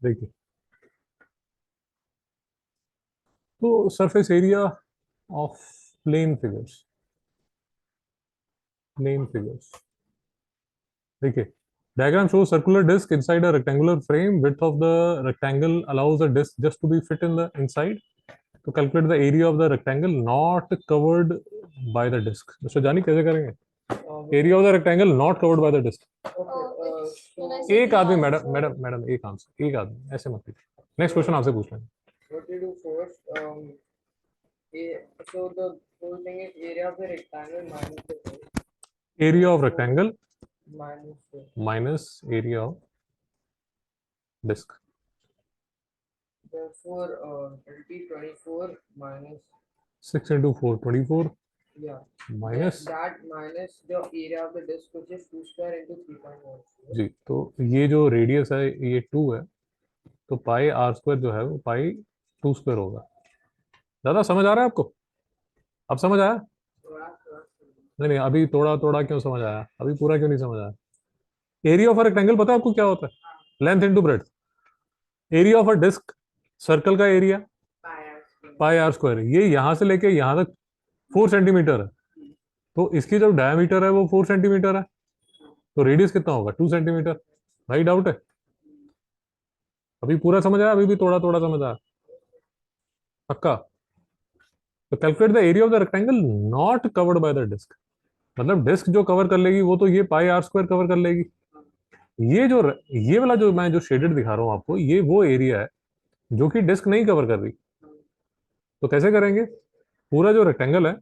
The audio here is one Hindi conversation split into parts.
देखिए, तो surface area of plane figures, plane figures, देखिए, diagram shows circular disc inside a rectangular frame. Width of the rectangle allows the disc just to be fit in the inside. To calculate the area of the rectangle not covered by the disc. Mister Jani कैसे करेंगे? Area of the rectangle not covered by the disc. एक आदमी, मैडम मैडम मैडम, एक आंसर, एक आदमी, ऐसे मत कीजिए. नेक्स्ट क्वेश्चन आपसे पूछ लेंगे. What you do first, so the whole thing is area of the rectangle minus the base. Area of rectangle minus the minus area of disc. therefore it'll be 24 minus 6 into 4 24 yeah minus that minus the area of the disc which is 2 square into 3.1. जी. तो ये जो रेडियस है ये 2 है, तो पाई आर स्क्वायर जो है वो पाई 2 स्क्वायर होगा. दादा समझ आ रहा है आपको? अब समझ आया? नहीं नहीं, अभी थोड़ा थोड़ा क्यों समझ आया, अभी पूरा क्यों नहीं समझ आया? एरिया ऑफ अ रेक्टेंगल पता है आपको क्या होता है? Length into breadth. Area of a disc, circle का एरिया पाई आर स्क्वायर. ये यहां से लेके यहां तक 4 सेंटीमीटर है, तो इसकी जो डायमीटर है वो 4 सेंटीमीटर है, तो रेडियस कितना होगा? 2 सेंटीमीटर. भाई डाउट है? अभी पूरा समझ आया, अभी भी थोड़ा थोड़ा समझ आया? पक्का? तो calculate the area of the rectangle not covered by the disc. मतलब डिस्क जो कवर कर लेगी वो तो ये पाई आर स्क्वायर कवर कर लेगी. ये जो ये वाला जो मैं जो शेडेड दिखा रहा हूँ आपको, ये वो एरिया है जो कि डिस्क नहीं कवर कर रही. तो कैसे करेंगे? पूरा जो रेक्टेंगल है,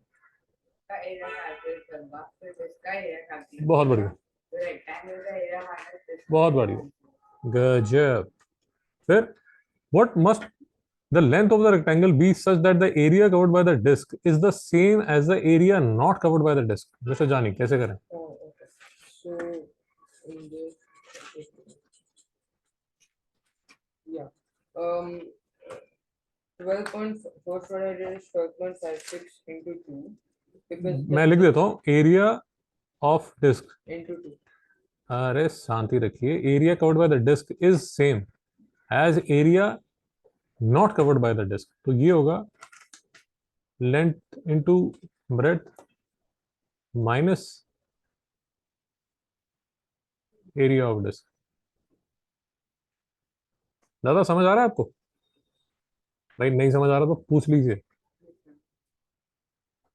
बहुत बढ़िया, बहुत बढ़िया, गजब. फिर what must the length of the rectangle be such that the area covered by the disc is the same as the area not covered by the disc? Mister Jani कैसे करें? Okay. So in this yeah 12.4 is 12.56 into 2 because मैं लिख देता हूँ एरिया ऑफ डिस्क. into 2. अरे शांति रखिए. Area covered by the disc is same as area not covered by the disc. तो ये होगा length into breadth minus area of disc. दादा समझ आ रहा है आपको? भाई नहीं समझ आ रहा तो पूछ लीजिए.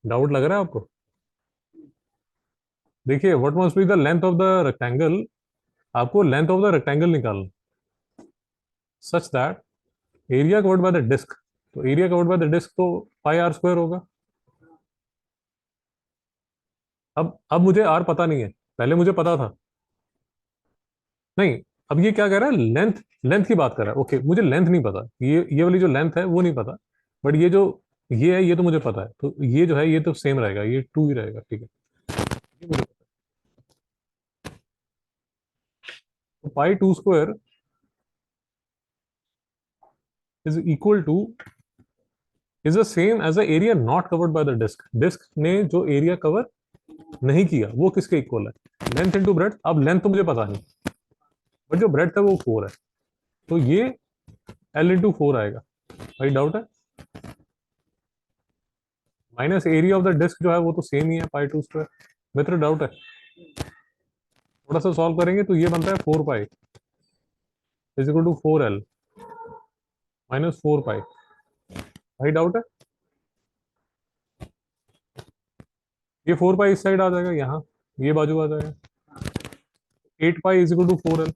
डाउट लग रहा है आपको? देखिए, what must be the length of the rectangle. आपको लेंथ ऑफ द रेक्टेंगल निकालना such that area covered by the disc. तो area covered by the disc तो पाई आर स्क्वायर होगा. अब मुझे आर पता नहीं है, पहले मुझे पता था. नहीं, अब ये क्या कह रहा है? लेंथ, लेंथ की बात कर रहा है. ओके, मुझे लेंथ नहीं पता, ये वाली जो लेंथ है वो नहीं पता, बट ये जो ये है ये तो मुझे पता है. तो ये जो है ये तो सेम रहेगा, ये 2 ही रहेगा. ठीक है, ये मुझे पता है. तो pi 2 square is equal to is the same as the area not covered by the disc. Disc ने जो एरिया कवर नहीं किया वो किसके इक्वल है? Length into breadth. अब लेंथ तो मुझे पता नहीं, बट जो ब्रेड्थ है वो 4 है, तो ये एल इंटू 4 आएगा. भाई डाउट है? Minus area of the disc जो है वो तो सेम ही है, पाई 2 स्क्वायर. मित्र डाउट है? थोड़ा सा सॉल्व करेंगे तो ये बनता है 4 pi is equal to 4L minus 4 pi. भाई डाउट है? ये 4 पाई इस साइड आ जाएगा, यहाँ ये बाजू आ जाएगा. 8 पाई इज इक्वल टू 4L.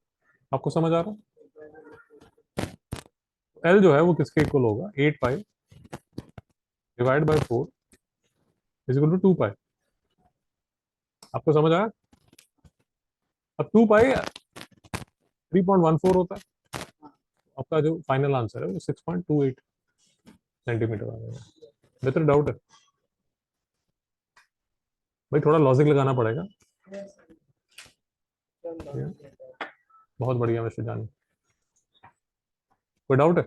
आपको समझ आ रहा है? एल जो है वो किसके इक्वल होगा? 8 pi divide by 4 is equal to 2 pi. आपको समझ आया? अब 2 पाई 3.14 होता है. आपका जो फाइनल आंसर है वो 6.28 सेंटीमीटर आ जाएगा. मित्र डाउट है? भाई थोड़ा लॉजिक लगाना पड़ेगा. बहुत बढ़िया मिस्टर जानी. कोई डाउट है?